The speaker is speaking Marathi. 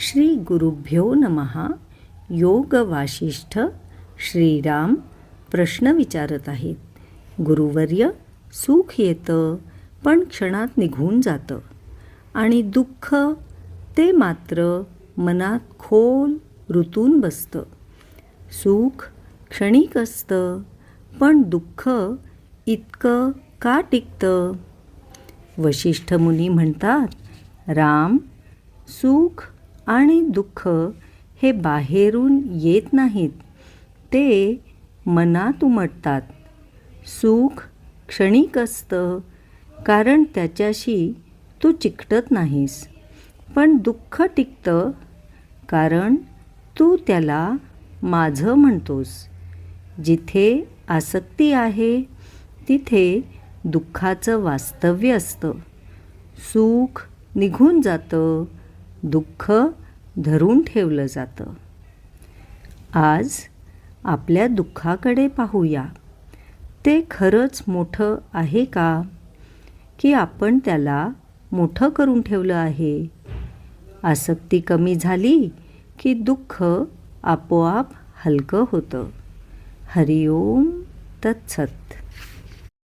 श्री गुरुभ्यो नमः. योग वासिष्ठ. श्रीराम प्रश्न विचारत आहेत. गुरुवर्य, सुख येतं पण क्षणात निघून जातं आणि दुःख ते मात्र मनात खोल रुतून बसतं. सुख क्षणिक असतं पण दुःख इतकं का टिकतं? वशिष्ठ मुनी म्हणतात, राम, सुख आणि दुःख हे बाहेरून येत नाहीत, ते मनात उमटतात. सुख क्षणिक असतं कारण त्याच्याशी तू चिकटत नाहीस, पण दुःख टिकतं कारण तू त्याला माझं म्हणतोस. जिथे आसक्ती आहे तिथे दुःखाचं वास्तव्य असतं. सुख निघून जातं, दुःख धरून ठेवलं जातं. आज आपल्या दुःखाकडे पाहूया. ते खरंच मोठं आहे का, की आपण त्याला मोठं करून ठेवलं आहे? आसक्ती कमी झाली की दुःख आपोआप हलकं होतं. हरिओम तत्सत.